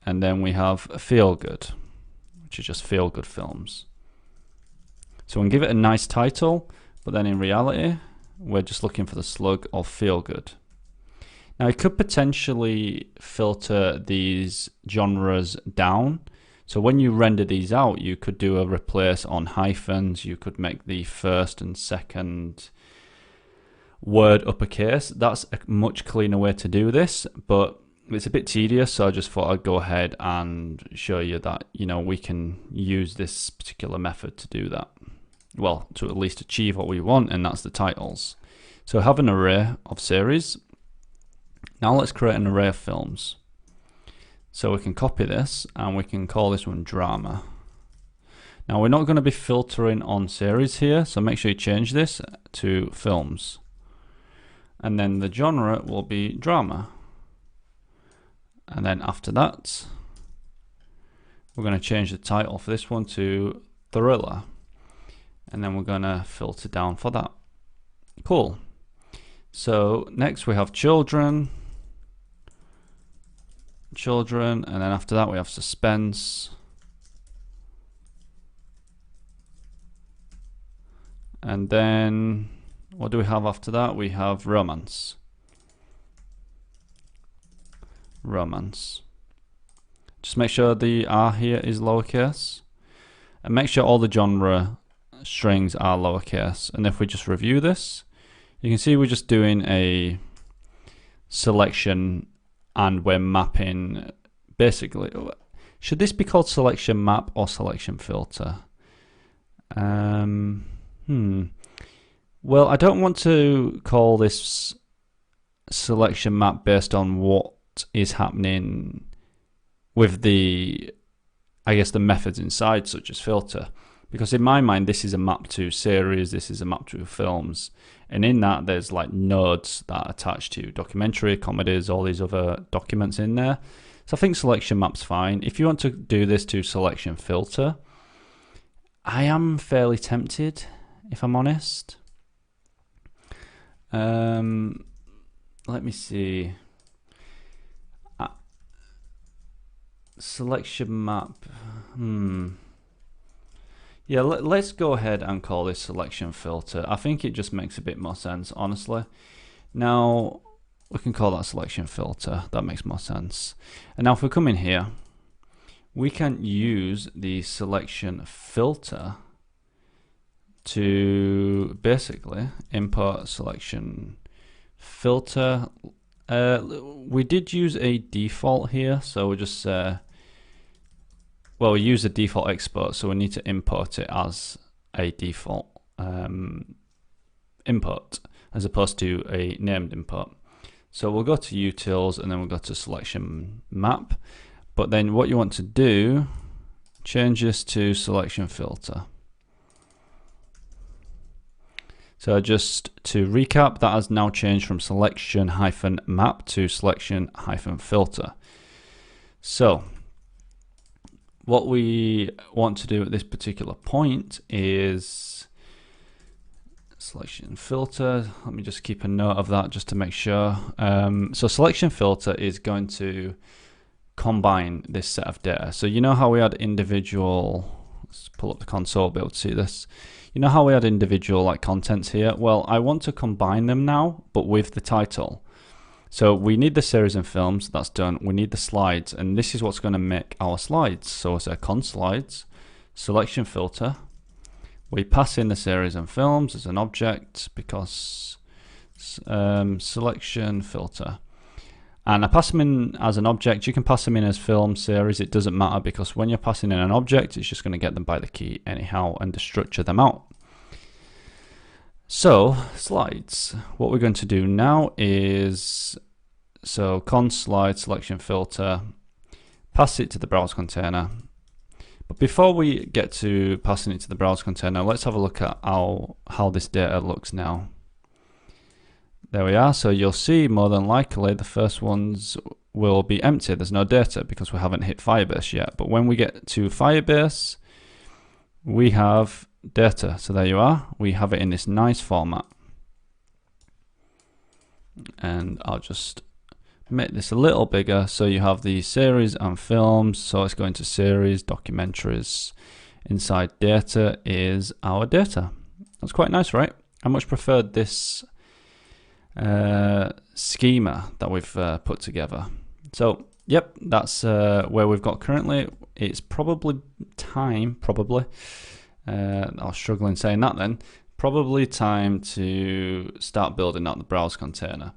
and then we have Feel Good, which is just Feel Good Films. So we can give it a nice title, but then in reality, we're just looking for the slug of Feel Good. Now, you could potentially filter these genres down. So when you render these out, you could do a replace on hyphens. You could make the first and second word uppercase. That's a much cleaner way to do this, but it's a bit tedious, so I just thought I'd go ahead and show you that, we can use this particular method to do that. Well, to at least achieve what we want, and that's the titles. So I have an array of series. Now let's create an array of films. So we can copy this and we can call this one drama. Now we're not going to be filtering on series here, so make sure you change this to films. And then the genre will be drama. And then after that, we're going to change the title for this one to thriller. And then we're going to filter down for that. Cool. So next we have children, and then after that we have suspense, and then what do we have after that? We have romance. Just make sure the R here is lowercase, and make sure all the genre strings are lowercase. And if we just review this, you can see we're just doing a selection and we're mapping. Basically, should this be called selection map or selection filter? Well, I don't want to call this selection map based on what is happening with the, I guess, the methods inside, such as filter. Because in my mind, this is a map to series, this is a map to films. And in that, there's like nodes that are attached to documentary, comedies, all these other documents in there. So I think selection map's fine. If you want to do this to selection filter, I am fairly tempted, if I'm honest. Let me see. Selection map. Yeah, let's go ahead and call this selection filter. I think it just makes a bit more sense, honestly. Now, we can call that selection filter. That makes more sense. And now if we come in here, we can use the selection filter to basically import selection filter. We did use a default here, so we'll just well, we use a default export, so we need to import it as a default import as opposed to a named import. So we'll go to utils and then we'll go to selection map. But then what you want to do, change this to selection filter. So just to recap, that has now changed from selection -map to selection -filter. So what we want to do at this particular point is selection filter. Let me just keep a note of that just to make sure. So selection filter is going to combine this set of data. So you know how we had individual, let's pull up the console to be able to see this. You know how we had individual like contents here? Well, I want to combine them now, but with the title. So we need the series and films, that's done. We need the slides, and this is what's going to make our slides. So it's a con slides, selection filter. We pass in the series and films as an object because selection filter. And I pass them in as an object. You can pass them in as film, series, it doesn't matter, because when you're passing in an object, it's just going to get them by the key anyhow and structure them out. So slides, what we're going to do now is, so con slide selection filter, pass it to the browse container. But before we get to passing it to the browse container, let's have a look at how this data looks now. There we are. So you'll see more than likely the first ones will be empty. There's no data because we haven't hit Firebase yet. But when we get to Firebase, we have data. So there you are. We have it in this nice format. And I'll just Make this a little bigger so you have the series and films. So it's going to series, documentaries. Inside data is our data. That's quite nice, right? I much preferred this schema that we've put together. So yep, that's where we've got currently. It's probably time, I was struggling saying that then, probably time to start building out the browse container.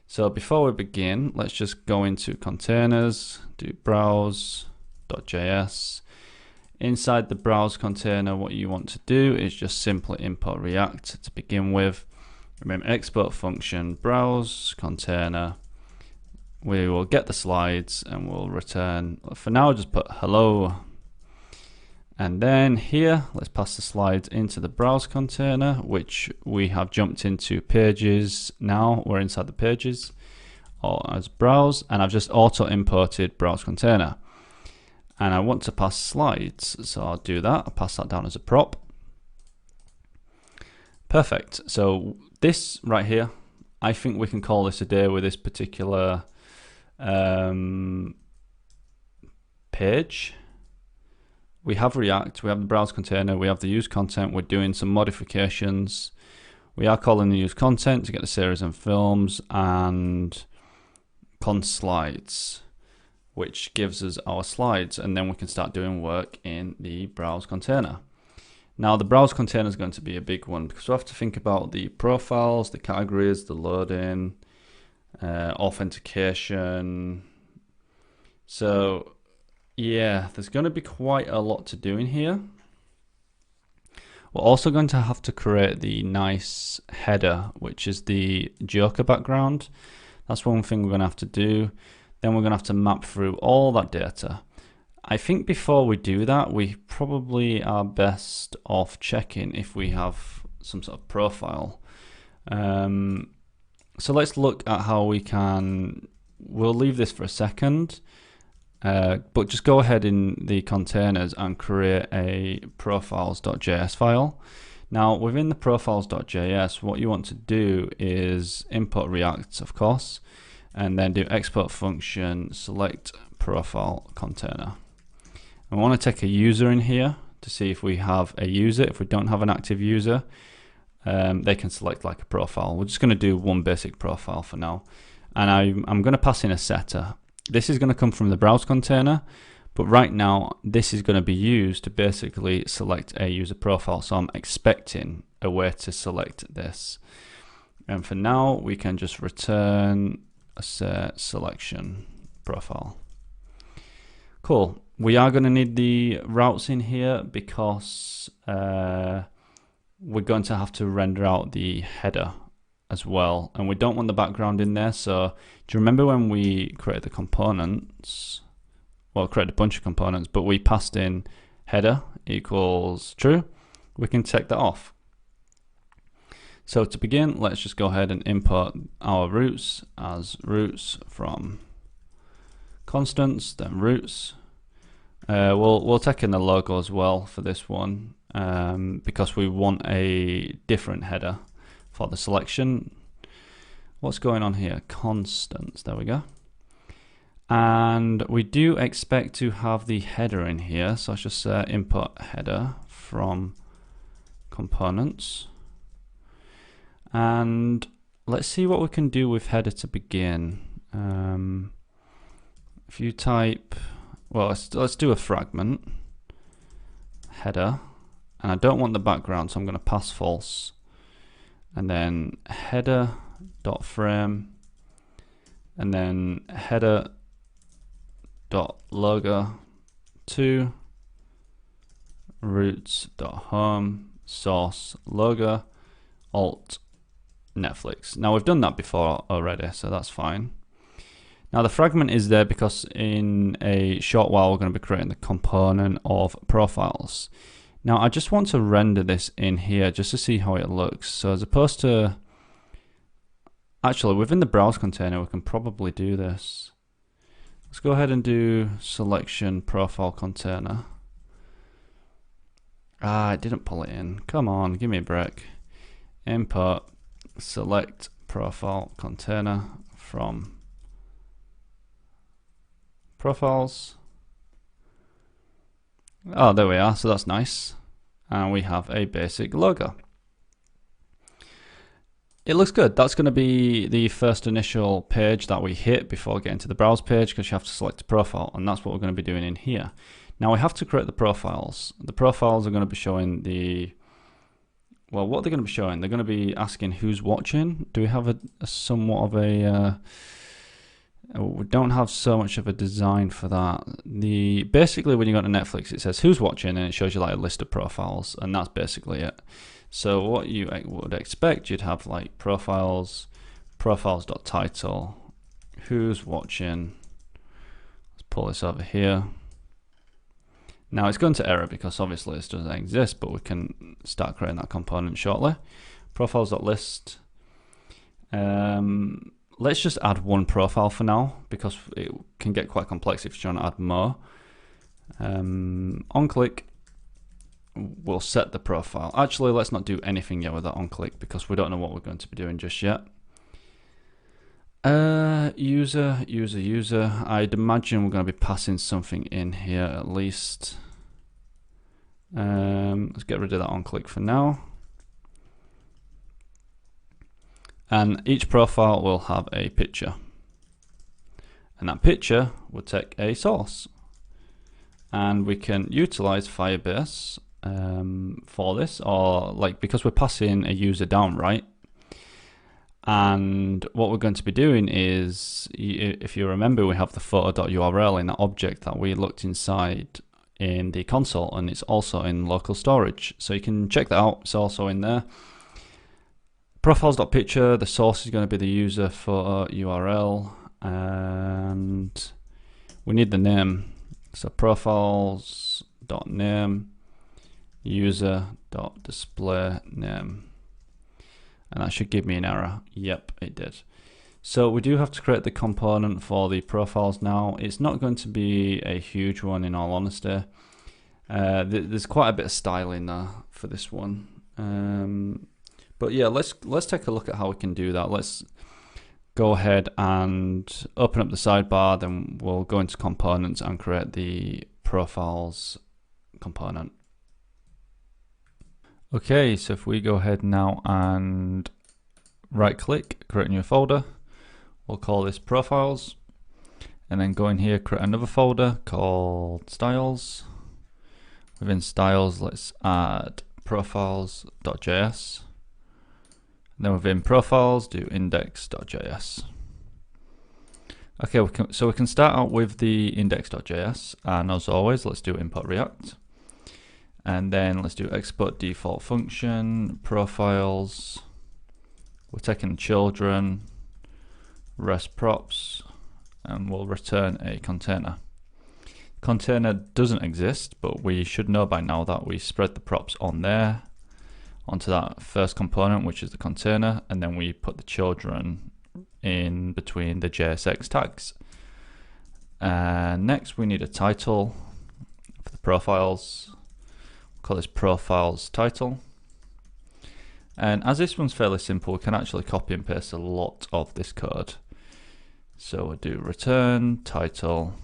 So before we begin, let's just go into containers, do browse.js. Inside the browse container, what you want to do is just simply import React to begin with. Remember, export function, browse container. We will get the slides and we'll return, for now, just put hello. And then here, let's pass the slides into the browse container, which we have jumped into pages now. We're inside the pages or as browse, and I've just auto imported browse container. And I want to pass slides, so I'll do that. I'll pass that down as a prop. Perfect. So this right here, I think we can call this a day with this particular page. We have React, we have the browse container, we have the use content, we're doing some modifications. We are calling the use content to get the series and films and const slides, which gives us our slides, and then we can start doing work in the browse container. Now the browse container is going to be a big one because we have to think about the profiles, the categories, the loading, authentication. So yeah, there's going to be quite a lot to do in here. We're also going to have to create the nice header, which is the Joker background. That's one thing we're going to have to do. Then we're going to have to map through all that data. I think before we do that, we probably are best off checking if we have some sort of profile. So let's look at how we can, we'll leave this for a second, but just go ahead in the containers and create a profiles.js file. Now within the profiles.js, what you want to do is import React, of course, and then do export function, select profile container. I want to take a user in here to see if we have a user. If we don't have an active user, they can select like a profile. We're just going to do one basic profile for now. And I'm going to pass in a setter. This is going to come from the browse container, but right now this is going to be used to basically select a user profile. So I'm expecting a way to select this. And for now, we can just return a set selection profile. Cool. We are going to need the routes in here because we're going to have to render out the header as well, and we don't want the background in there. So do you remember when we created the components? Well, created a bunch of components, but we passed in header equals true. We can take that off. So to begin, let's just go ahead and import our roots as roots from constants, then roots. We'll take in the logo as well for this one because we want a different header for the selection. What's going on here? Constants, there we go. And we do expect to have the header in here, so let's just import header from components. And let's see what we can do with header to begin. If you type, well, let's do a fragment header, and I don't want the background, so I'm going to pass false, and then header dot frame, and then header dot logo to roots dot home source logo alt Netflix. Now we've done that before already, so that's fine. Now the fragment is there because in a short while we're going to be creating the component of profiles. Now I just want to render this in here just to see how it looks. So as opposed to, actually within the browse container we can probably do this. Let's go ahead and do selection profile container. Ah, it didn't pull it in. Come on, give me a break. Import select profile container from profiles. Oh, there we are. So that's nice. And we have a basic logo. It looks good. That's going to be the first initial page that we hit before getting to the browse page, because you have to select a profile, and that's what we're going to be doing in here. Now we have to create the profiles. The profiles are going to be showing the, well, what they're going to be showing, they're going to be asking who's watching. Do we have a somewhat of a, we don't have so much of a design for that. Basically when you go to Netflix, it says who's watching, and it shows you like a list of profiles, and that's basically it. So what you would expect, you'd have like profiles, profiles.title, who's watching. Let's pull this over here. Now it's going to error because obviously this doesn't exist, but we can start creating that component shortly. Profiles.list. Let's just add one profile for now, because it can get quite complex if you're trying to add more. On click, we'll set the profile. Actually, let's not do anything yet with that on click, because we don't know what we're going to be doing just yet. User. I'd imagine we're going to be passing something in here at least. Let's get rid of that on click for now. And each profile will have a picture, and that picture will take a source, and we can utilize Firebase for this, or like, because we're passing a user down, right? And what we're going to be doing is, if you remember, we have the photo.url in that object that we looked inside in the console, and it's also in local storage, so you can check that out. It's also in there. Profiles.picture, the source is going to be the user photo URL, and we need the name. So profiles.name, user.display name, and that should give me an error. Yep, it did. So we do have to create the component for the profiles now. It's not going to be a huge one, in all honesty. There's quite a bit of styling there for this one. But yeah, let's take a look at how we can do that. Let's go ahead and open up the sidebar, then we'll go into components and create the profiles component. Okay, so if we go ahead now and right click, create a new folder, we'll call this profiles, and then go in here, create another folder called styles. Within styles, let's add profiles.js. Then within profiles, do index.js. Okay, so we can start out with the index.js, and as always, let's do import React. And then let's do export default function, profiles. We're taking children, rest props, and we'll return a container. Container doesn't exist, but we should know by now that we spread the props on there, onto that first component, which is the container, and then we put the children in between the JSX tags. Next, we need a title for the profiles. We'll call this profiles title. And as this one's fairly simple, we can actually copy and paste a lot of this code. So we'll do return title,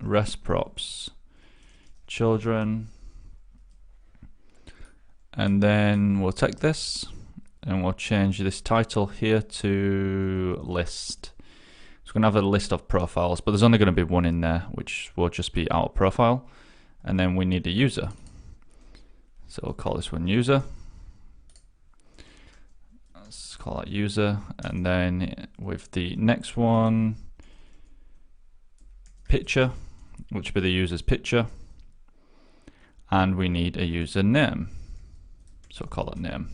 rest props, children, and then we'll take this and we'll change this title here to list. So we're going to have a list of profiles, but there's only going to be one in there, which will just be our profile. And then we need a user. So we'll call this one user. Let's call that user. And then with the next one, picture, which will be the user's picture. And we need a user name. So we'll call that name.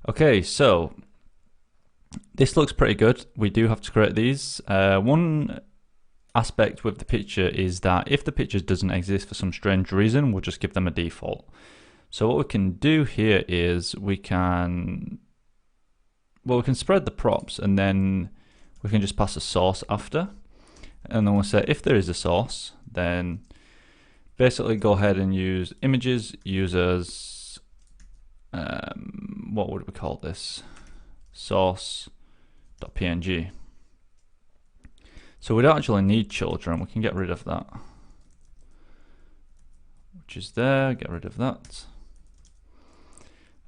Okay, so this looks pretty good. We do have to create these. One aspect with the picture is that if the picture doesn't exist for some strange reason, we'll just give them a default. So what we can do here is we can spread the props, and then we can just pass a source after. And then we'll say if there is a source, then basically go ahead and use images, users, what would we call this? Source.png. So we don't actually need children. We can get rid of that, which is there. Get rid of that.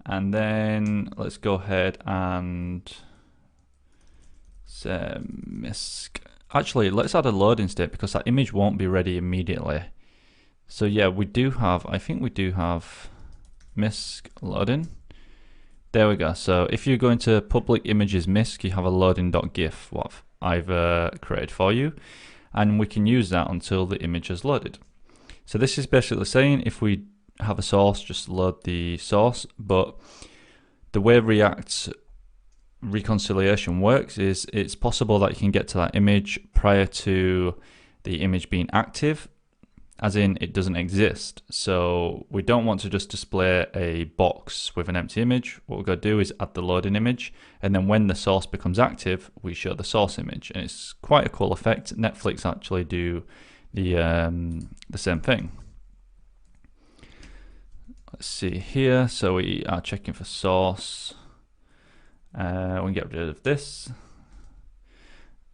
And then let's go ahead and say misc. Actually, let's add a loading state because that image won't be ready immediately. So yeah, we do have, I think we do have misc loading. There we go. So if you go into public images misc, you have a loading.gif, what I've created for you. And we can use that until the image is loaded. So this is basically saying if we have a source, just load the source. But the way React's reconciliation works is it's possible that you can get to that image prior to the image being active, as in it doesn't exist. So we don't want to just display a box with an empty image. What we're going to do is add the loading image, and then when the source becomes active, we show the source image, and it's quite a cool effect. Netflix actually do the same thing. Let's see here. So we are checking for source. We can get rid of this.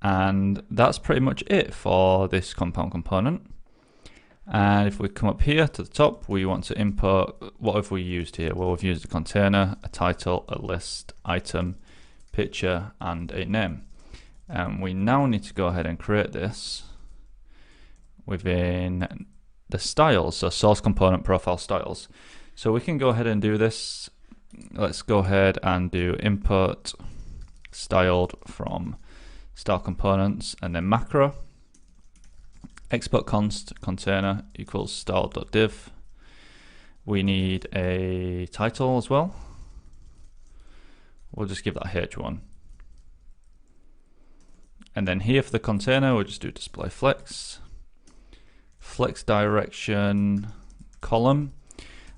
And that's pretty much it for this compound component. And if we come up here to the top, we want to import, what have we used here? Well, we've used a container, a title, a list, item, picture, and a name. And we now need to go ahead and create this within the styles, so source component profile styles. So we can go ahead and do this. Let's go ahead and do import styled from style components and then macro. Export const container equals style.div. We need a title as well. We'll just give that h1. And then here for the container, we'll just do display flex. Flex direction column.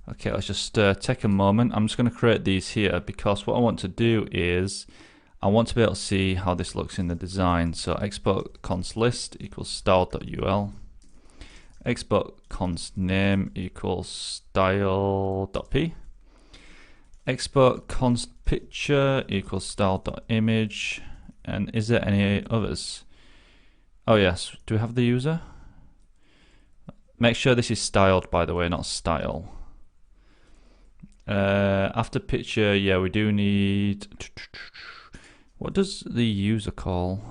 Okay, let's just take a moment. I'm just going to create these here because what I want to do is I want to be able to see how this looks in the design. So export const list equals style.ul. Export const name equals style.p. Export const picture equals style.image. And is there any others? Oh yes, do we have the user? Make sure this is styled, by the way, not style. After picture, yeah, we do need, what does the user call?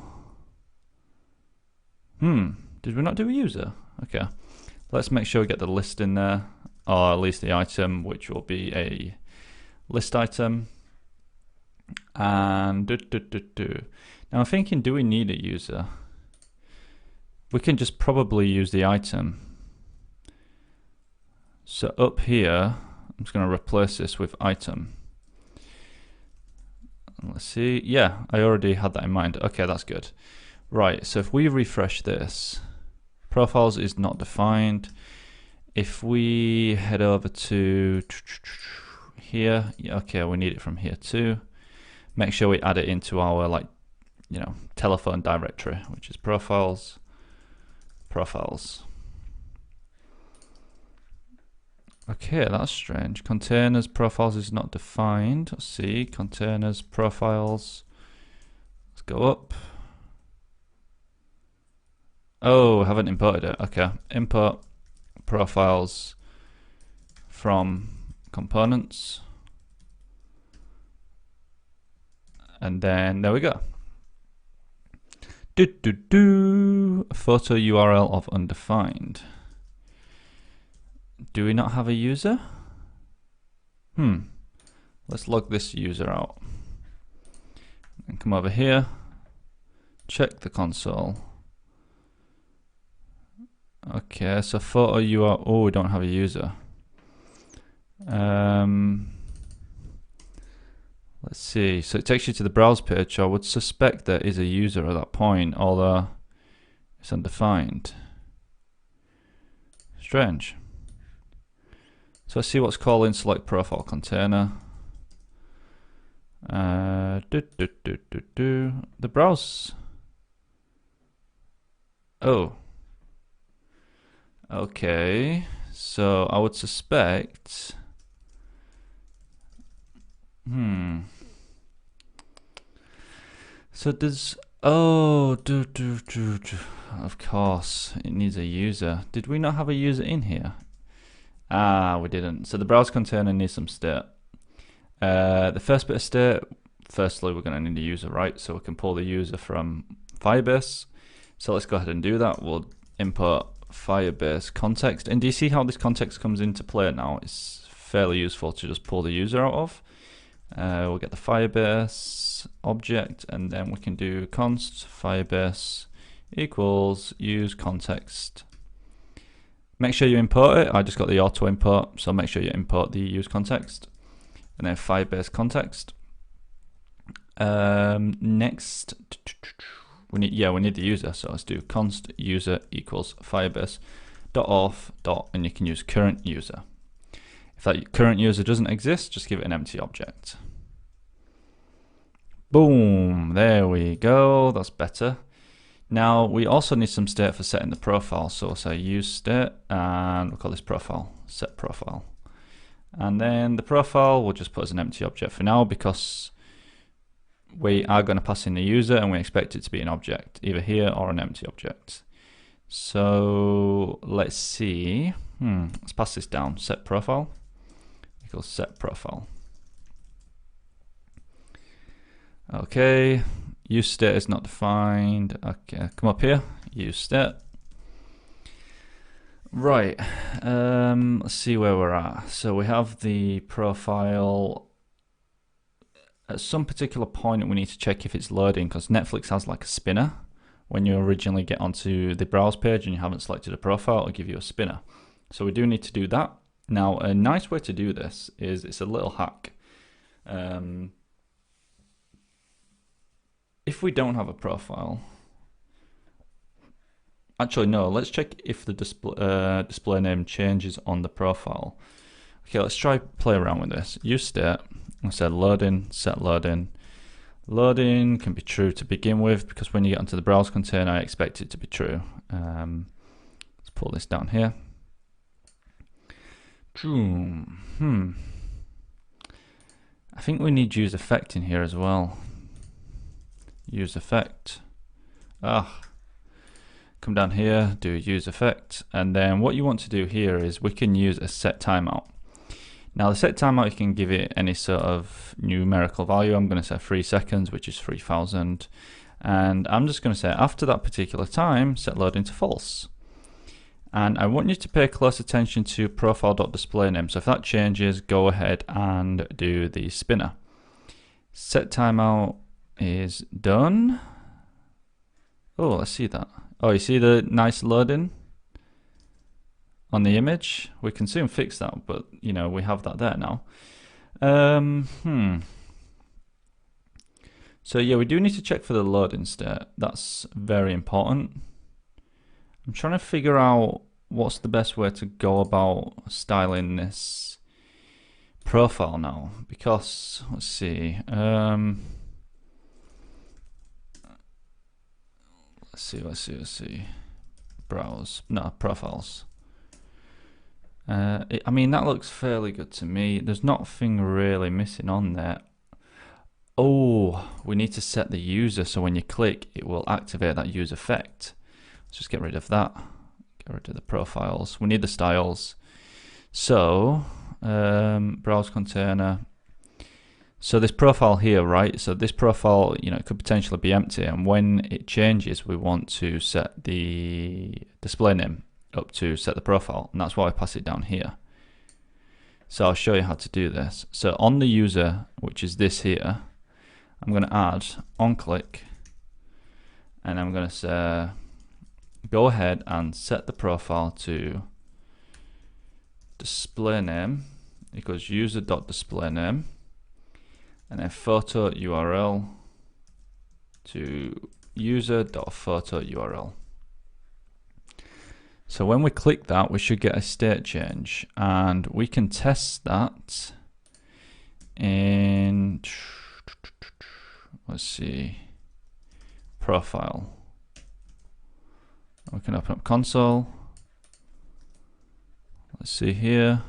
Did we not do a user? Okay, let's make sure we get the list in there, or at least the item, which will be a list item. And now I'm thinking, do we need a user? We can just probably use the item. So up here, I'm just going to replace this with item. Let's see. Yeah, I already had that in mind. Okay, that's good. Right, so if we refresh this, profiles is not defined. If we head over to here, yeah, okay, we need it from here too. Make sure we add it into our telephone directory, which is profiles. Okay, that's strange. Containers profiles is not defined. Let's see, containers profiles. Let's go up. Oh, I haven't imported it. Okay, import profiles from components. And then there we go. Photo URL of undefined. Do we not have a user? Let's log this user out. And come over here. Check the console. Okay, so photo URL. Oh, we don't have a user. Let's see. So it takes you to the browse page. I would suspect there is a user at that point, although it's undefined. Strange. So let's see what's calling select profile container. The browse. Oh. Okay. So I would suspect. So does Oh, of course, it needs a user. Did we not have a user in here? Ah, we didn't. So the browse container needs some state. The first bit of state, firstly, we're going to need a user, right? So we can pull the user from Firebase. So let's go ahead and do that. We'll import Firebase context. And do you see how this context comes into play now? It's fairly useful to just pull the user out of. We'll get the Firebase object, and then we can do const Firebase equals use context. Make sure you import it. I just got the auto import, so make sure you import the use context, and then Firebase context. Next, we need the user, so let's do const user equals Firebase .auth and you can use current user. If that current user doesn't exist, just give it an empty object. Boom, there we go, that's better. Now we also need some state for setting the profile, so we'll say use state and we'll call this profile, set profile. And then the profile we'll just put as an empty object for now because we are going to pass in the user and we expect it to be an object, either here or an empty object. So let's see, let's pass this down, set profile equals set profile. Okay, use state is not defined. Okay, come up here, use state. Right, let's see where we're at. So we have the profile. At some particular point we need to check if it's loading because Netflix has like a spinner. When you originally get onto the browse page and you haven't selected a profile, it'll give you a spinner. So we do need to do that. Now, a nice way to do this is, it's a little hack. If we don't have a profile, actually no, let's check if the display name changes on the profile. Okay, let's try play around with this. Use state, I said loading, set loading. Loading can be true to begin with because when you get onto the browse container, I expect it to be true. Let's pull this down here. I think we need use effect in here as well. Use effect. Come down here, do use effect, and then what you want to do here is we can use a set timeout. Now the set timeout, you can give it any sort of numerical value. I'm going to say 3 seconds, which is 3000, and I'm just going to say after that particular time, set loading to false. And I want you to pay close attention to profile.displayName. So if that changes, go ahead and do the spinner. Set timeout is done. Oh, let's see that. Oh, you see the nice loading on the image? We can soon fix that, but you know, we have that there now. So yeah, we do need to check for the loading state. That's very important. I'm trying to figure out what's the best way to go about styling this profile now, because let's see. Let's see. Browse, no, profiles. I mean, that looks fairly good to me. There's nothing really missing on there. Oh, we need to set the user so when you click, it will activate that use effect. Let's just get rid of that. Get rid of the profiles. We need the styles. So, browse container. So this profile here, right? So this profile, you know, it could potentially be empty, and when it changes, we want to set the display name up to set the profile, and that's why I pass it down here. So I'll show you how to do this. So on the user, which is this here, I'm going to add on click, and I'm going to say go ahead and set the profile to display name equals user.displayName, and then photo URL to user.photo URL. So when we click that, we should get a state change, and we can test that in, let's see, profile. We can open up console. Let's see here.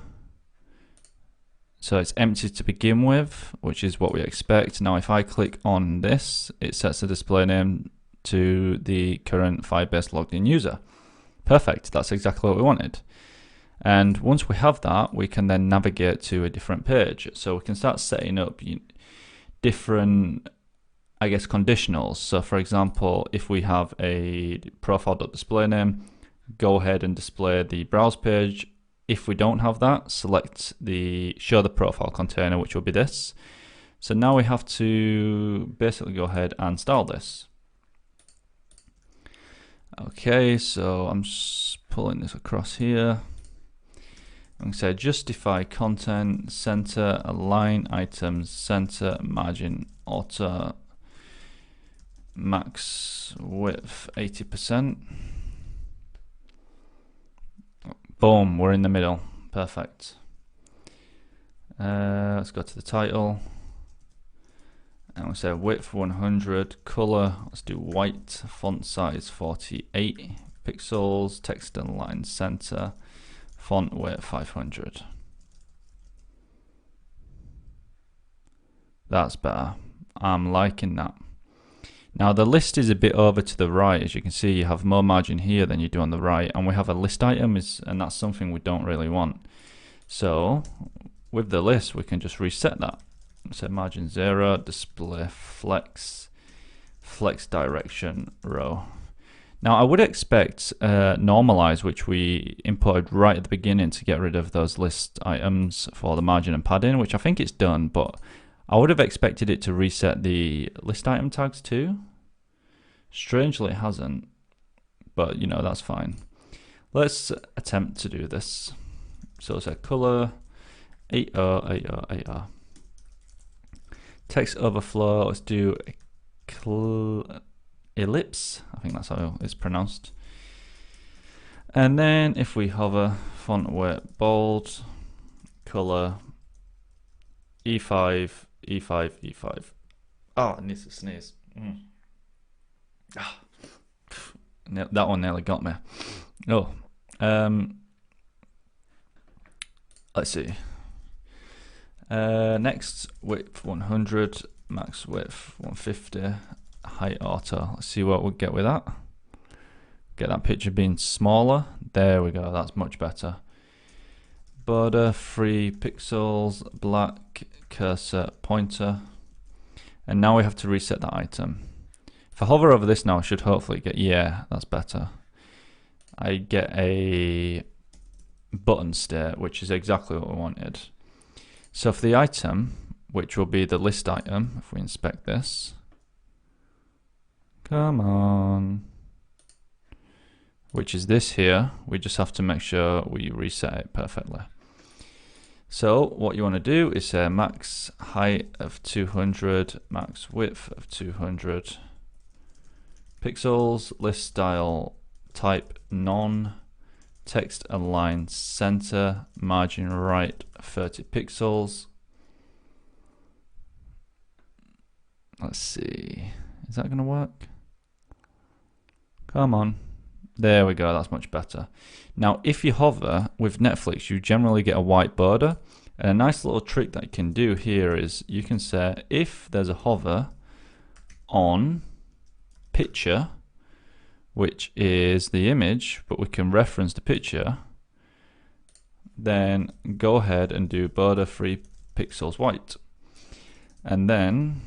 So it's empty to begin with, which is what we expect. Now if I click on this, it sets the display name to the current Firebase logged in user. Perfect, that's exactly what we wanted. And once we have that, we can then navigate to a different page. So we can start setting up different, I guess, conditionals. So for example, if we have a profile.displayName, go ahead and display the browse page. If we don't have that, select the show the profile container, which will be this. So now we have to basically go ahead and style this. Okay, so I'm just pulling this across here. I'm going to say justify content, center, align items, center, margin, auto, max width 80%. Boom, we're in the middle. Perfect. Let's go to the title. And we'll say width 100, color, let's do white, font size 48 pixels, text and line center, font weight 500. That's better. I'm liking that. Now the list is a bit over to the right. As you can see, you have more margin here than you do on the right, and we have a list item, and that's something we don't really want. So with the list, we can just reset that. Set margin 0, display flex direction row. Now I would expect normalize, which we imported right at the beginning to get rid of those list items for the margin and padding, which I think it's done, but I would have expected it to reset the list item tags too. Strangely it hasn't, but you know, that's fine. Let's attempt to do this. So say color 808080. Text overflow, let's do ellipse, I think that's how it's pronounced. And then if we hover, font weight bold, color E5, E5, E5. Oh, I need to sneeze. That one nearly got me. Oh, let's see. Next, width 100, max width 150, height auto. Let's see what we get with that. Get that picture being smaller. There we go, that's much better. Border 3 pixels, black, cursor, pointer. And now we have to reset that item. If I hover over this now, I should hopefully get, yeah, that's better. I get a button state, which is exactly what we wanted. So for the item, which will be the list item, if we inspect this, come on, which is this here, we just have to make sure we reset it perfectly. So what you want to do is say max height of 200, max width of 200 pixels, list style type none, text align center, margin right 30 pixels. Let's see, is that going to work? Come on. There we go, that's much better. Now if you hover with Netflix, you generally get a white border, and a nice little trick that you can do here is you can say if there's a hover on picture, which is the image, but we can reference the picture, then go ahead and do border 3 pixels white. And then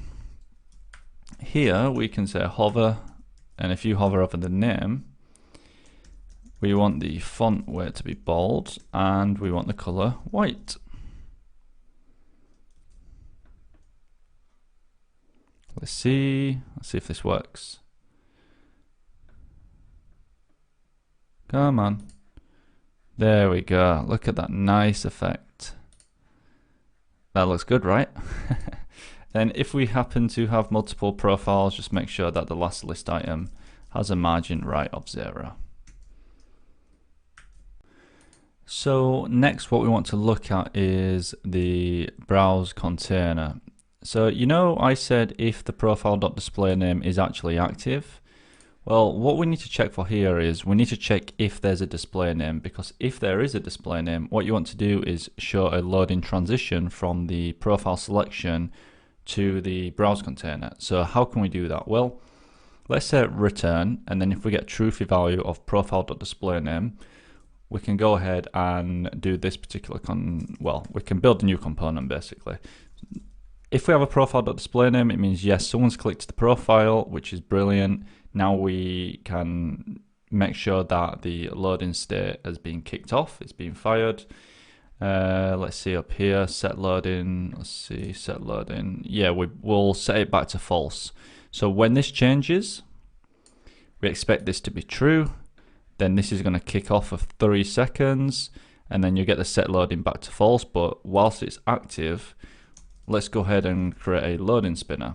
here we can say hover, and if you hover over the name, we want the font weight to be bold, and we want the color white. Let's see if this works. Come on. There we go. Look at that nice effect. That looks good, right? Then if we happen to have multiple profiles, just make sure that the last list item has a margin right of 0. So next what we want to look at is the browse container. So you know I said if the profile.displayName is actually active. Well, what we need to check for here is we need to check if there's a display name, because if there is a display name, what you want to do is show a loading transition from the profile selection to the browse container. So how can we do that? Well, let's say return, and then if we get trophy value of profile.displayName, we can go ahead and do this particular we can build a new component basically. If we have a profile.displayName, it means yes, someone's clicked the profile, which is brilliant. Now we can make sure that the loading state has been kicked off, it's been fired. Let's see up here, set loading, let's see, set loading. Yeah, we'll set it back to false. So when this changes, we expect this to be true. Then this is going to kick off for 3 seconds, and then you get the set loading back to false. But whilst it's active, let's go ahead and create a loading spinner.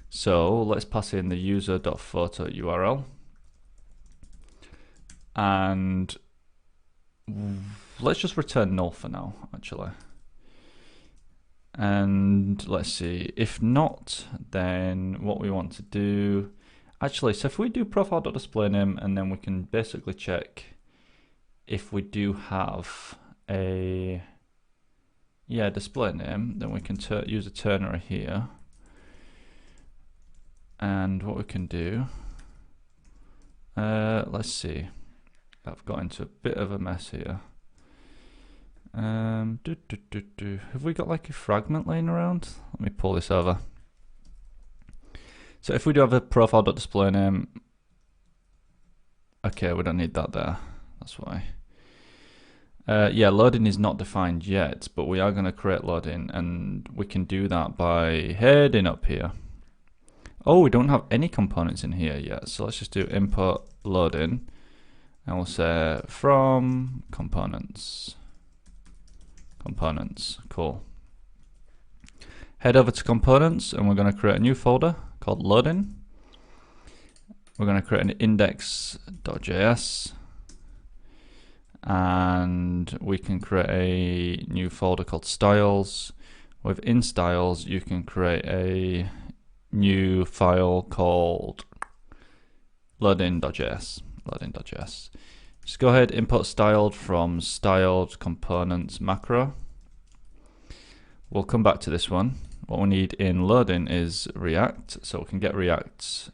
So let's pass in the user.photo URL. And let's just return null for now, actually. And let's see, if not, then what we want to do, actually, so if we do profile.displayName, and then we can basically check if we do have a display name, then we can use a ternary here. And what we can do, let's see, I've got into a bit of a mess here. Have we got like a fragment laying around? Let me pull this over. So if we do have a profile.displayName, okay, we don't need that there, that's why. Yeah, loading is not defined yet, but we are going to create loading, and we can do that by heading up here. Oh, we don't have any components in here yet, so let's just do import loading, and we'll say from components. Cool. Head over to components, and we're going to create a new folder called loading. We're going to create an index.js, and we can create a new folder called styles. Within styles, you can create a new file called loading.js. Just go ahead, import styled from styled components macro. We'll come back to this one. What we need in loading is React, so we can get React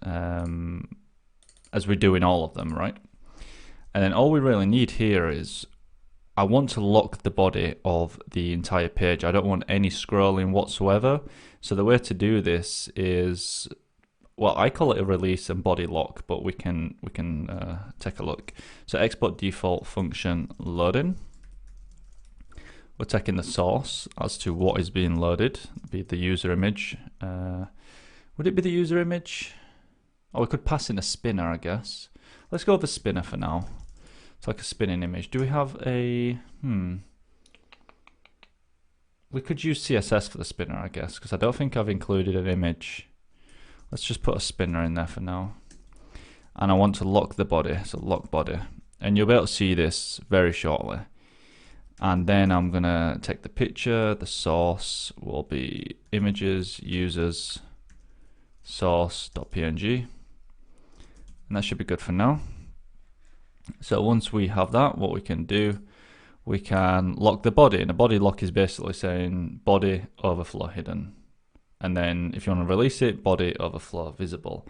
as we do in all of them, right? And then all we really need here is, I want to lock the body of the entire page. I don't want any scrolling whatsoever. So the way to do this is, well, I call it a release and body lock, but we can take a look. So export default function loading. We're taking the source as to what is being loaded, be the user image. Would it be the user image? Or we could pass in a spinner, I guess. Let's go with the spinner for now. It's like a spinning image. Do we have a, we could use CSS for the spinner, I guess, because I don't think I've included an image. Let's just put a spinner in there for now. And I want to lock the body, so lock body. And you'll be able to see this very shortly. And then I'm gonna take the picture, the source will be images, users, source.png. And that should be good for now. So once we have that, what we can do, we can lock the body. And a body lock is basically saying body overflow hidden. And then if you want to release it, body overflow visible.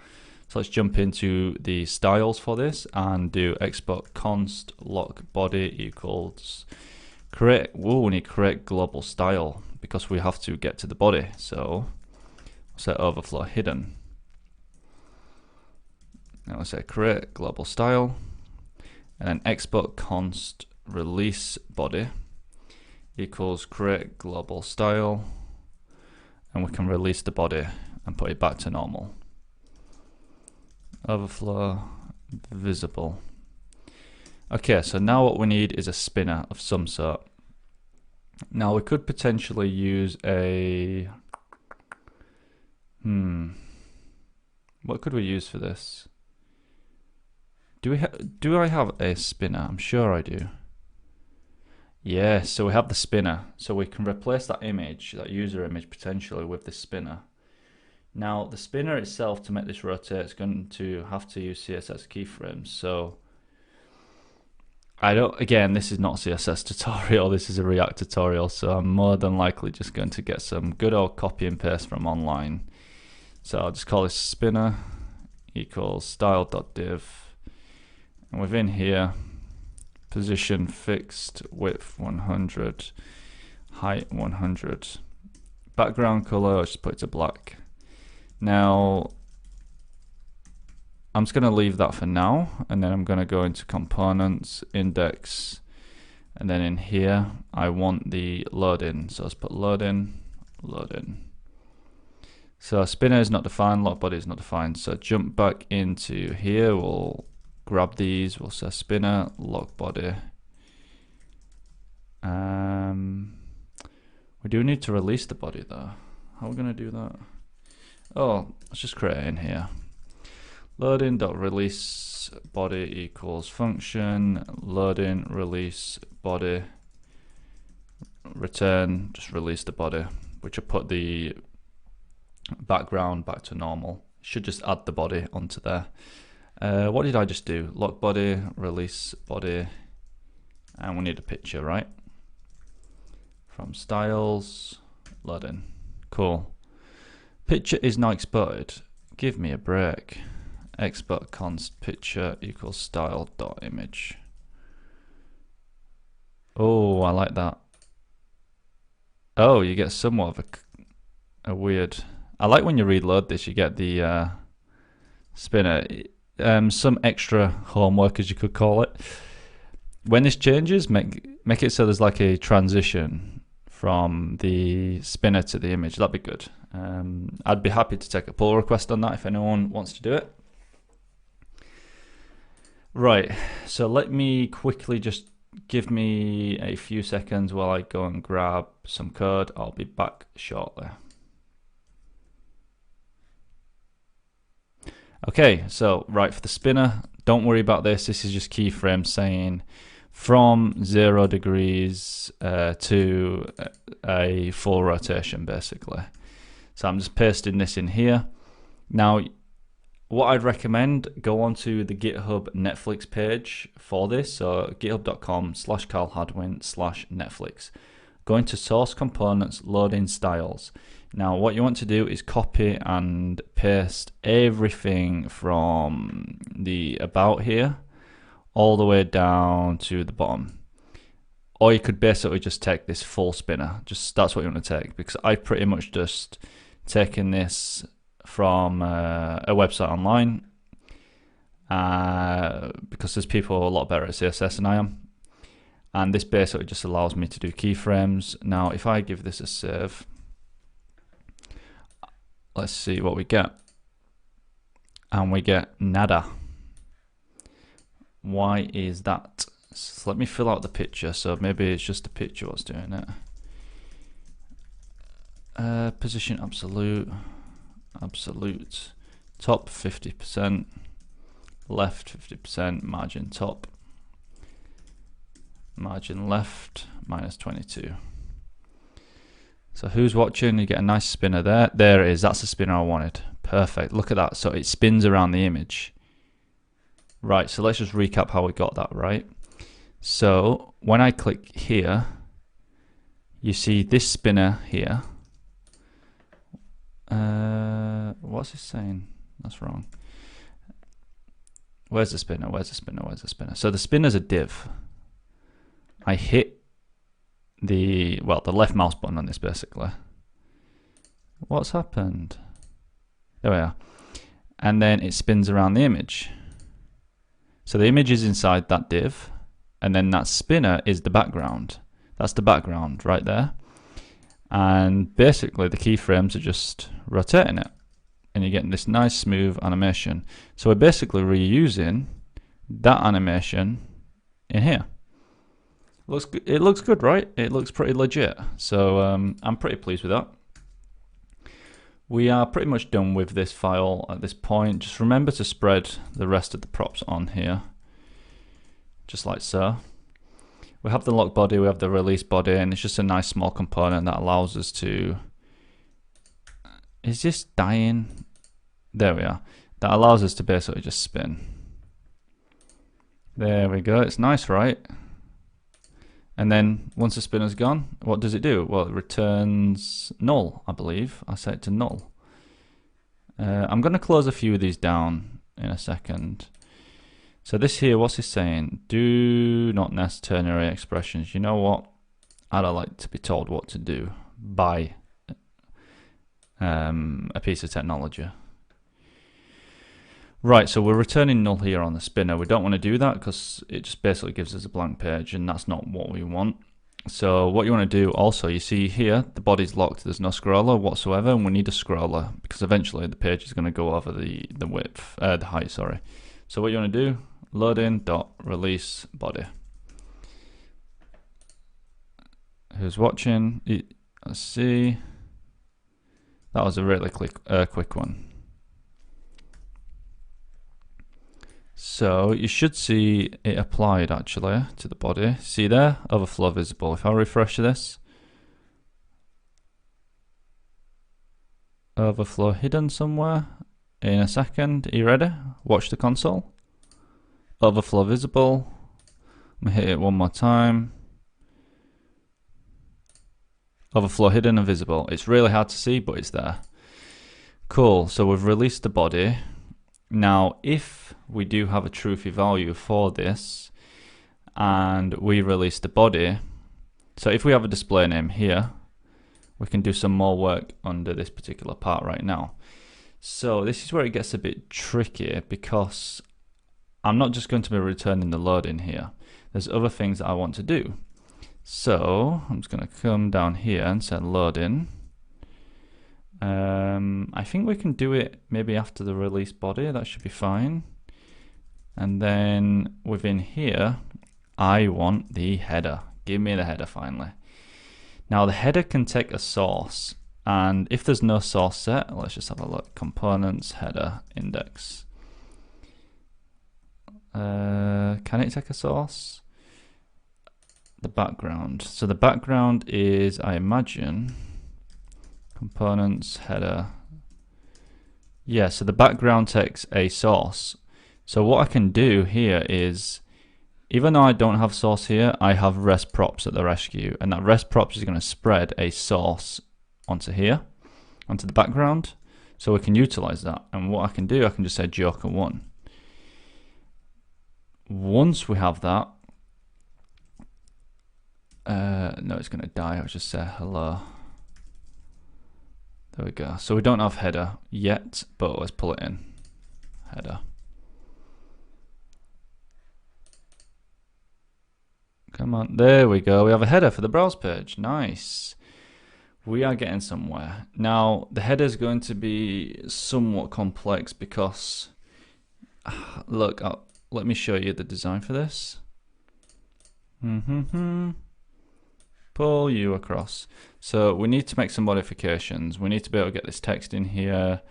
So let's jump into the styles for this and do export const lock body equals create. Whoa, we need create global style because we have to get to the body. So set overflow hidden. Now let's say create global style, and then export const release body equals create global style, and we can release the body and put it back to normal. Overflow visible. Okay, so now what we need is a spinner of some sort. Now we could potentially use a what could we use for this? Do I have a spinner? I'm sure I do. Yeah, so we have the spinner. So we can replace that image, that user image potentially, with the spinner. Now the spinner itself, to make this rotate, is going to have to use CSS keyframes. So again, this is not a CSS tutorial, this is a React tutorial, so I'm more than likely just going to get some good old copy and paste from online. So I'll just call this spinner equals style.div, and within here, position fixed, width 100, height 100, background color, I'll just put it to black. Now I'm just going to leave that for now, and then I'm going to go into components, index, and then in here I want the load in, so let's put load in, load in. So spinner is not defined, lock body is not defined, so jump back into here, we'll grab these, we'll say spinner, lock body. We do need to release the body though. How are we going to do that? Oh, let's just create it in here. Loading.release body equals function, loading release body, return, just release the body, which will put the background back to normal. Should just add the body onto there. What did I just do? Lock body, release body, and we need a picture, right? From styles, loading. Cool. Picture is now exported. Give me a break. Export const picture equals style.image. Oh, I like that. Oh, you get somewhat of a weird. I like when you reload this, you get the spinner. Some extra homework, as you could call it. When this changes, make it so there's like a transition from the spinner to the image. That'd be good. I'd be happy to take a pull request on that if anyone wants to do it. Right, so let me quickly just give me a few seconds while I go and grab some code. I'll be back shortly. Okay, so right, for the spinner, don't worry about this. This is just keyframe saying from 0 degrees to a full rotation, basically. So I'm just pasting this in here. Now, what I'd recommend, go onto the GitHub Netflix page for this. So github.com/carlhadwin/Netflix. Go into source components, loading styles. Now, what you want to do is copy and paste everything from the about here all the way down to the bottom. Or you could basically just take this full spinner. Just that's what you want to take, because I pretty much just taken this from a website online because there's people a lot better at CSS than I am, and this basically just allows me to do keyframes. Now if I give this a save, let's see what we get, and we get nada. Why is that? So let me fill out the picture, so maybe it's just the picture what's doing it. Position absolute, top 50%, left 50%, margin top, margin left -22. So who's watching? You get a nice spinner there. There it is. That's the spinner I wanted. Perfect. Look at that. So it spins around the image. Right. So let's just recap how we got that, right? So when I click here, you see this spinner here. What's it saying? That's wrong. Where's the spinner? Where's the spinner? Where's the spinner? So the spinner's a div. I hit the left mouse button on this basically. What's happened? There we are. And then it spins around the image. So the image is inside that div, and then that spinner is the background. That's the background right there. And basically the keyframes are just rotating it, and you're getting this nice smooth animation. So we're basically reusing that animation in here. It looks good, right? It looks pretty legit. So I'm pretty pleased with that. We are pretty much done with this file at this point. Just remember to spread the rest of the props on here, just like so. We have the lock body, we have the release body, and it's just a nice small component that allows us to... Is this dying? There we are. That allows us to basically just spin. There we go. It's nice, right? And then once the spinner's gone, what does it do? Well, it returns null, I believe. I set it to null. I'm going to close a few of these down in a second. So this here, what's it saying? Do not nest ternary expressions. You know what? I don't like to be told what to do by a piece of technology. Right, so we're returning null here on the spinner. We don't want to do that because it just basically gives us a blank page, and that's not what we want. So what you want to do also, you see here, the body's locked, there's no scroller whatsoever, and we need a scroller because eventually the page is going to go over the width, the height, sorry. So what you want to do, loading.release body. Who's watching? Let's see. That was a really quick one. So you should see it applied actually to the body. See there? Overflow visible. If I refresh this, overflow hidden somewhere in a second. Are you ready? Watch the console. Overflow visible. I'm gonna hit it one more time. Overflow hidden and visible. It's really hard to see, but it's there. Cool. So we've released the body. Now, if we do have a truthy value for this and we release the body, so if we have a display name here, we can do some more work under this particular part right now. So this is where it gets a bit tricky because I'm not just going to be returning the loading here. There's other things that I want to do. So I'm just going to come down here and set loading. I think we can do it maybe after the release body. That should be fine. And then within here, I want the header. Give me the header finally. Now the header can take a source, and if there's no source set, let's just have a look. Components, header, index. Can it take a source? The background. So the background is, I imagine, components, header. Yeah, so the background takes a source. So what I can do here is, even though I don't have source here, I have rest props at the rescue, and that rest props is going to spread a source onto here, onto the background, so we can utilize that. And what I can do, I can just say Joker1. Once we have that, no, it's going to die. I'll just say hello. There we go. So we don't have header yet, but let's pull it in. Header. Come on, there we go. We have a header for the browse page. Nice. We are getting somewhere. Now, the header is going to be somewhat complex because, look, let me show you the design for this. Pull you across. So we need to make some modifications. We need to be able to get this text in here,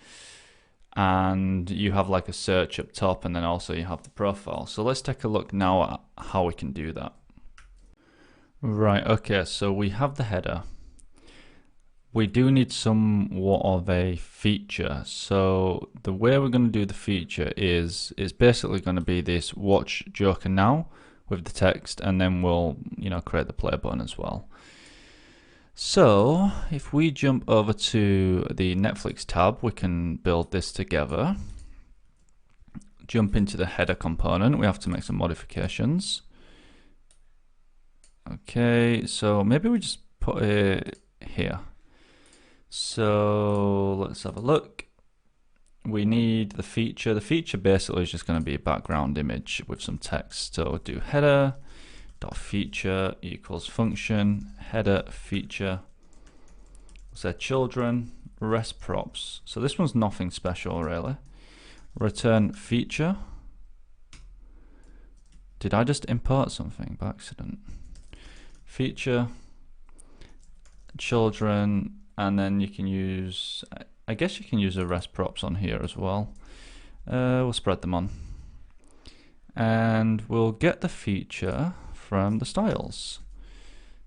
and you have like a search up top, and then also you have the profile. So let's take a look now at how we can do that. Right, okay, so we have the header. We do need somewhat of a feature. So the way we're going to do the feature is basically going to be this watch Joker now with the text, and then we'll, you know, create the play button as well. So if we jump over to the Netflix tab, we can build this together. Jump into the header component. We have to make some modifications. Okay, so maybe we just put it here. So let's have a look. We need the feature. The feature basically is just going to be a background image with some text. So we'll do header dot feature equals function header feature. We'll say children rest props. So this one's nothing special really. Return feature. Did I just import something by accident? Feature children, and then you can use, I guess you can use the rest props on here as well. We'll spread them on, and we'll get the feature from the styles.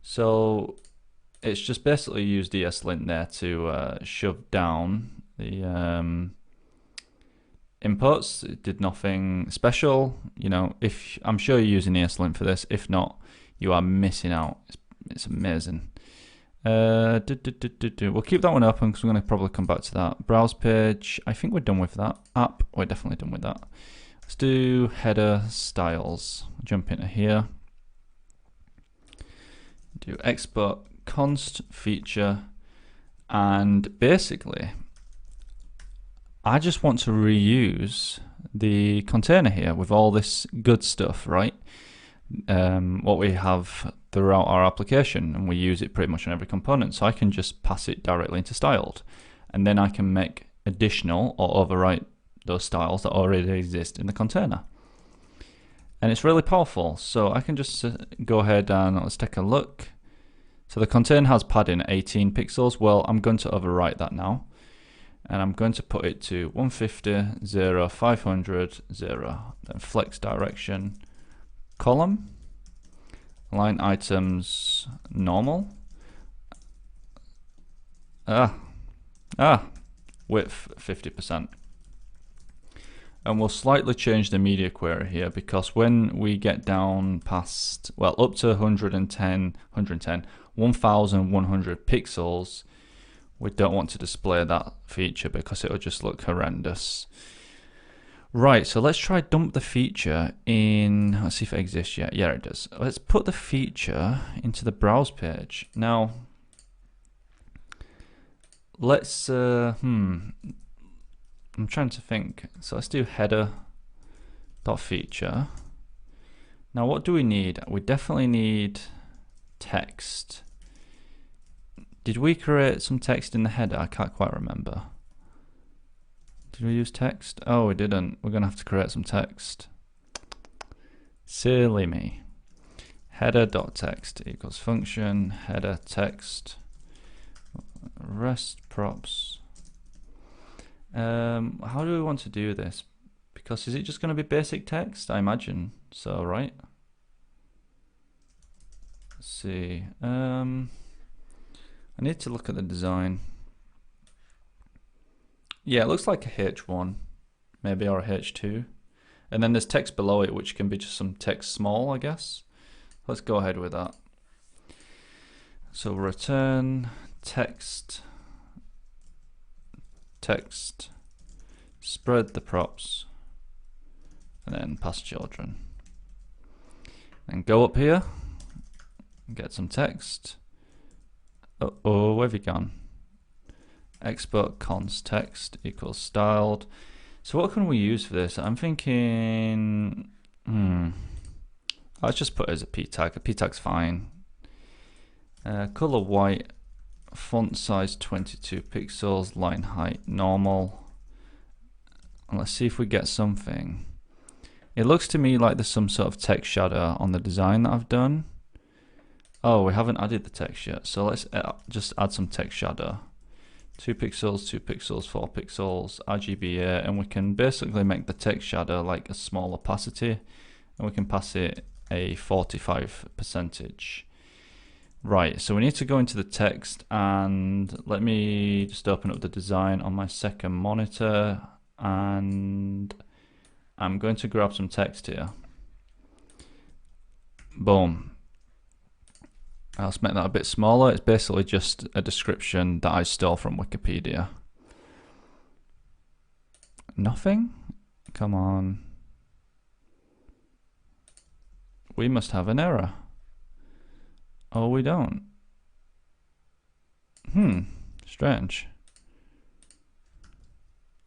So it's just basically used ESLint there to shove down the inputs. It did nothing special. You know, if I'm sure you're using ESLint for this. If not, you are missing out. It's amazing. We'll keep that one open because we're going to probably come back to that. Browse page, I think we're done with that. App, we're definitely done with that. Let's do header styles. Jump into here. Do export const feature, and basically I just want to reuse the container here with all this good stuff, right? What we have throughout our application, and we use it pretty much on every component. So I can just pass it directly into styled, and then I can make additional or overwrite those styles that already exist in the container. And it's really powerful. So I can just go ahead and let's take a look. So the container has padding 18 pixels. Well, I'm going to overwrite that now, and I'm going to put it to 150, 0, 500, 0, then flex direction, column, line items, normal, width 50%. And we'll slightly change the media query here, because when we get down past, well, up to 110, 1100 pixels, we don't want to display that feature because it'll just look horrendous. Right, so let's try dump the feature in, let's see if it exists yet. Yeah, it does. Let's put the feature into the browse page. Now, let's, I'm trying to think. So let's do header.feature. Now, what do we need? We definitely need text. Did we create some text in the header? I can't quite remember. Did we use text? Oh, we didn't. We're going to have to create some text. Silly me. Header.text equals function, header text, rest props. How do we want to do this? Because is it just going to be basic text? I imagine so, right? Let's see. I need to look at the design. Yeah, it looks like a H1, maybe, or a H2. And then there's text below it, which can be just some text small, I guess. Let's go ahead with that. So return text, spread the props, and then pass children. Then go up here and get some text. Uh-oh, where have you gone? Export const text equals styled. So what can we use for this? I'm thinking, let's just put it as a p tag. A p tag's fine. Color white, font size 22 pixels, line height normal. And let's see if we get something. It looks to me like there's some sort of text shadow on the design that I've done. Oh, we haven't added the text yet. So let's just add some text shadow. 2 pixels, 2 pixels, 4 pixels, RGBA, and we can basically make the text shadow like a small opacity, and we can pass it a 45%. Right, so we need to go into the text, and let me just open up the design on my second monitor, and I'm going to grab some text here. Boom. Let's make that a bit smaller. It's basically just a description that I stole from Wikipedia. Nothing? Come on. We must have an error. Oh, we don't. Strange.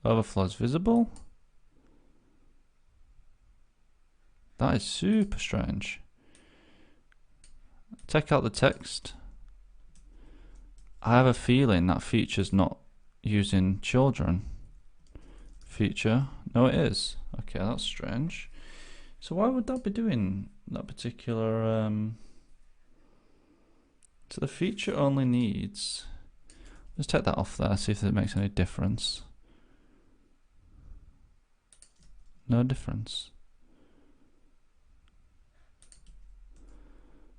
Overflows visible? That is super strange. Take out the text. I have a feeling that feature's not using children. Feature. No, it is. Okay, that's strange. So why would that be doing that particular... So the feature only needs... Let's take that off there, see if it makes any difference. No difference.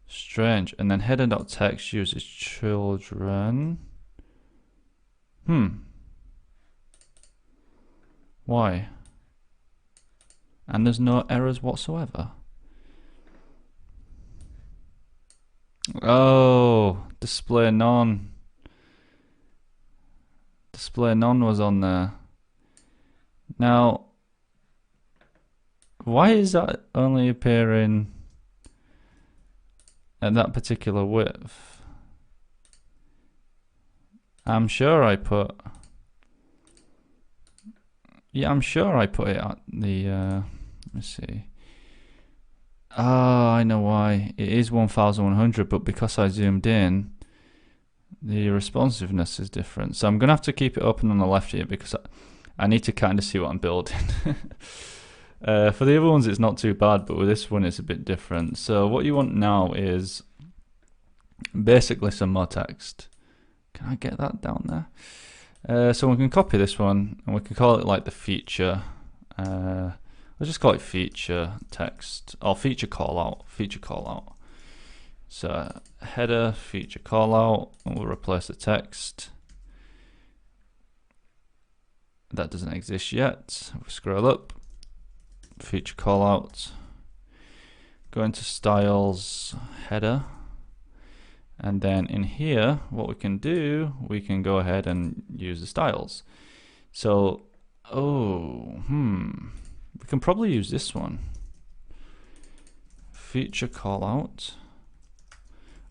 Strange. And then header.text uses children. Why? And there's no errors whatsoever. Oh, display none. Display none was on there. Now, why is that only appearing at that particular width? I'm sure I put... Yeah, I'm sure I put it at the... let me see. Oh, I know why. It is 1100, but because I zoomed in, the responsiveness is different. So I'm going to have to keep it open on the left here because I need to kind of see what I'm building. For the other ones, it's not too bad, but with this one, it's a bit different. So what you want now is basically some more text. Can I get that down there? So we can copy this one, and we can call it like the feature. Let's just call it feature text, or feature callout. Feature callout. So header, feature callout, and we'll replace the text. That doesn't exist yet. We'll scroll up. Feature callout. Go into styles, header. And then in here, what we can do, we can go ahead and use the styles. So, we can probably use this one. Feature callout.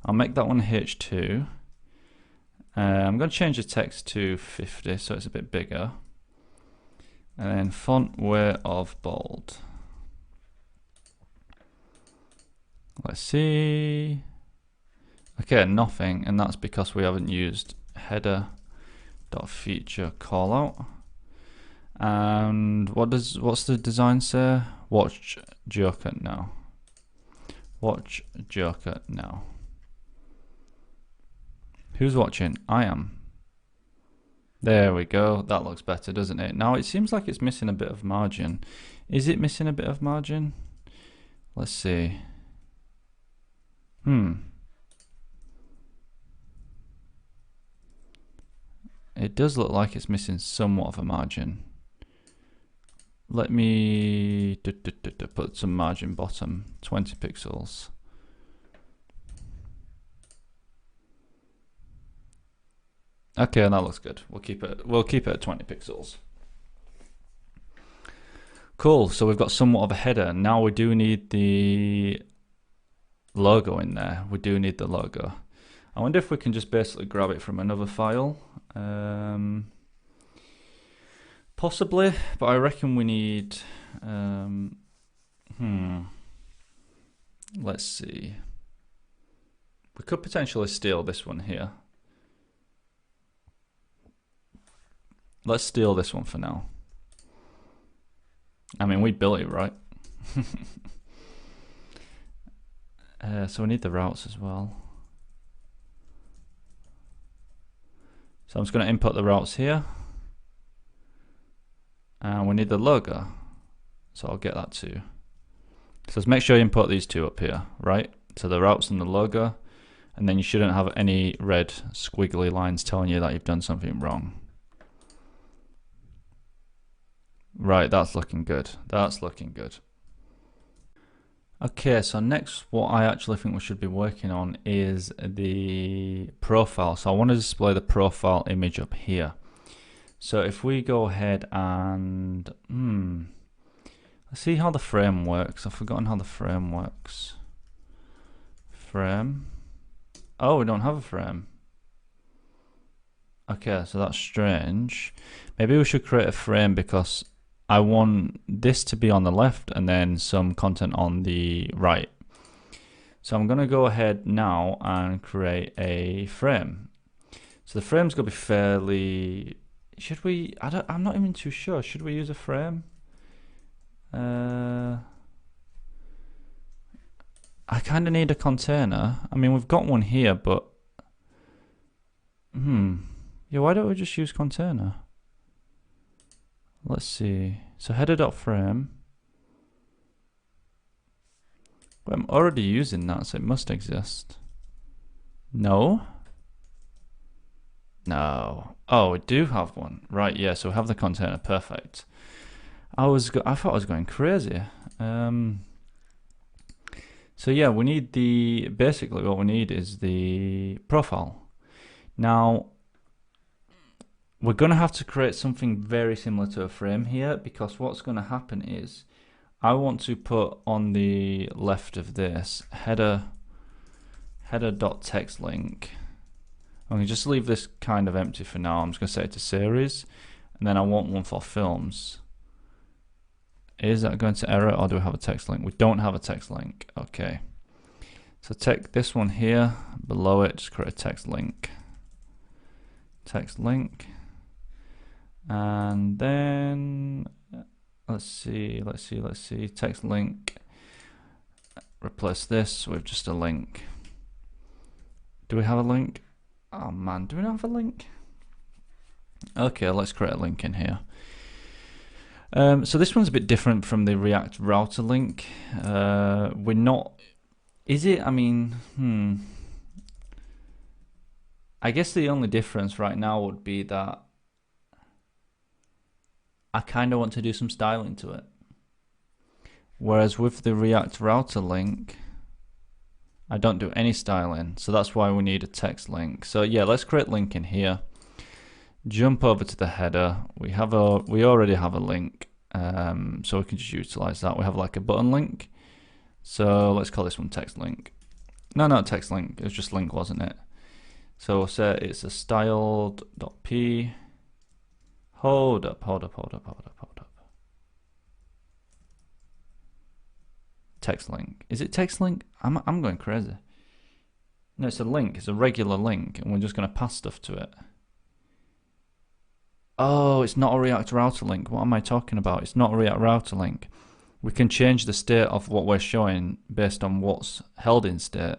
I'll make that one H2. I'm going to change the text to 50 so it's a bit bigger. And then font weight of bold. Let's see. Okay, nothing, and that's because we haven't used header.feature callout. And what's the design say? Watch Joker now. Watch Joker now. Who's watching? I am. There we go. That looks better, doesn't it? Now it seems like it's missing a bit of margin. Is it missing a bit of margin? Let's see. It does look like it's missing somewhat of a margin. Let me put some margin bottom, 20 pixels. Okay, that looks good. We'll keep it at 20 pixels. Cool, so we've got somewhat of a header. Now we do need the logo in there. We do need the logo. I wonder if we can just basically grab it from another file. Possibly, but I reckon we need let's see. We could potentially steal this one here. Let's steal this one for now. I mean, we built it, right? So we need the routes as well. So I'm just going to input the routes here. And we need the logo. So I'll get that too. So let's make sure you import these two up here, right? So the routes and the logo. And then you shouldn't have any red squiggly lines telling you that you've done something wrong. Right, that's looking good. That's looking good. Okay, so next what I actually think we should be working on is the profile. So I want to display the profile image up here. So if we go ahead and let's see how the frame works. I've forgotten how the frame works. Frame. Oh, we don't have a frame. Okay, so that's strange. Maybe we should create a frame because I want this to be on the left and then some content on the right. So I'm going to go ahead now and create a frame. So the frame's going to be fairly... Should we... I'm not even too sure. Should we use a frame? I kind of need a container. I mean, we've got one here, but... Yeah, why don't we just use container? Let's see. So header.frame. Well, I'm already using that, so it must exist. No? No. Oh, we do have one. Right, yeah, so we have the container. Perfect. I thought I was going crazy. So So yeah, we need basically what we need is the profile. Now, we're going to have to create something very similar to a frame here, because what's going to happen is I want to put on the left of this header.text link. I'm going to just leave this kind of empty for now. I'm just going to set it to series, and then I want one for films. Is that going to error, or do we have a text link? We don't have a text link. Okay. So take this one here, below it, just create a text link. Text link. And then let's see, text link. Replace this with just a link. Do we have a link? Oh man, do we not have a link? Okay, let's create a link in here. So this one's a bit different from the React router link. We're not, is it? I mean, I guess the only difference right now would be that I kind of want to do some styling to it. Whereas with the React router link, I don't do any styling. So that's why we need a text link. So yeah, let's create link in here. Jump over to the header. We already have a link, so we can just utilize that. We have like a button link. So let's call this one text link. No, not text link. It was just link, wasn't it? So we'll say it's a styled.p. Hold up. Text link. Is it text link? I'm going crazy. No, it's a link. It's a regular link, and we're just going to pass stuff to it. Oh, it's not a React router link. What am I talking about? It's not a React router link. We can change the state of what we're showing based on what's held in state.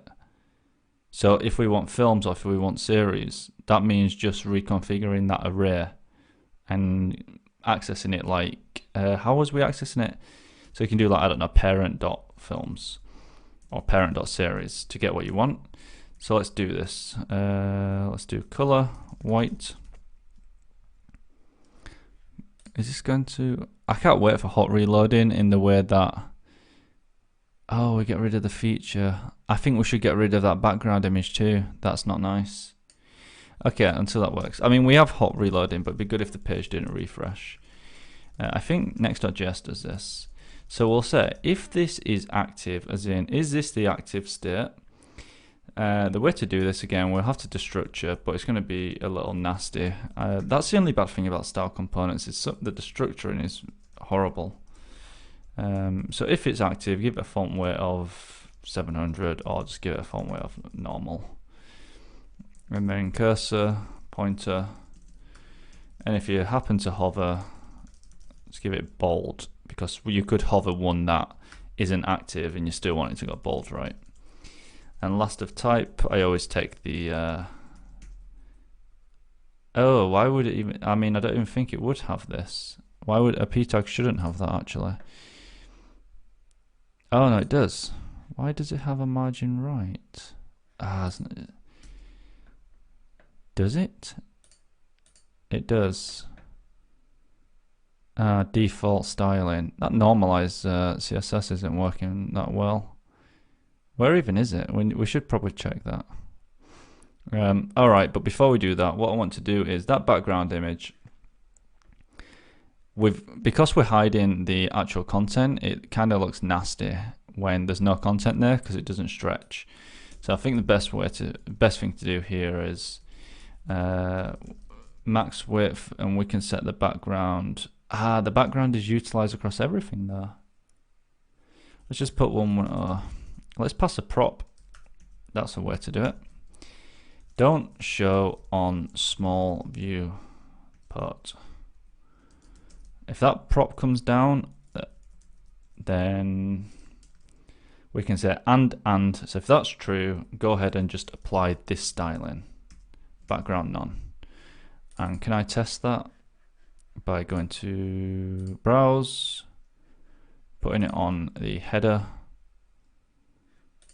So if we want films or if we want series, that means just reconfiguring that array and accessing it like, how was we accessing it? So you can do like, I don't know, parent.films or parent.series to get what you want. So let's do this. Let's do color, white. Is this going to, I can't wait for hot reloading in the way that, oh, we get rid of the feature. I think we should get rid of that background image too. That's not nice. Okay, until that works. I mean, we have hot reloading, but it'd be good if the page didn't refresh. I think next.js does this. So we'll say if this is active, as in, is this the active state? The way to do this, again, we'll have to destructure, but it's going to be a little nasty. That's the only bad thing about style components, is that the destructuring is horrible. So if it's active, give it a font weight of 700, or just give it a font weight of normal. And then cursor, pointer, and if you happen to hover, just give it bold, because you could hover one that isn't active and you still want it to go bold, right? And last of type, I always take the, oh, why would it even, I mean, I don't even think it would have this. Why would a p tag shouldn't have that actually? Oh no, it does. Why does it have a margin right? Isn't it? Does it? It does. Default styling. That normalized CSS isn't working that well. Where even is it? We should probably check that. Alright, but before we do that, what I want to do is that background image, because we're hiding the actual content, it kind of looks nasty when there's no content there because it doesn't stretch. So I think the best thing to do here is max width, and we can set the background. The background is utilized across everything there. Let's just put one. Let's pass a prop. That's a way to do it. Don't show on small view part. If that prop comes down, then we can say and. So if that's true, go ahead and just apply this styling. Background none. And can I test that by going to browse, putting it on the header?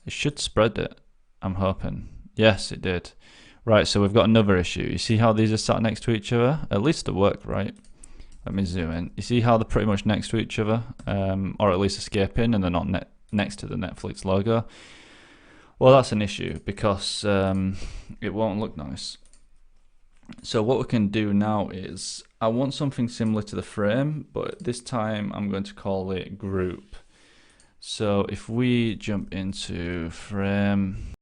It should spread it, I'm hoping. Yes, it did. Right, so we've got another issue. You see how these are sat next to each other? At least they work, right? Let me zoom in. You see how they're pretty much next to each other, or at least escaping, and they're not next to the Netflix logo. Well, that's an issue because it won't look nice. So what we can do now is, I want something similar to the frame, but this time I'm going to call it group. So if we jump into frame,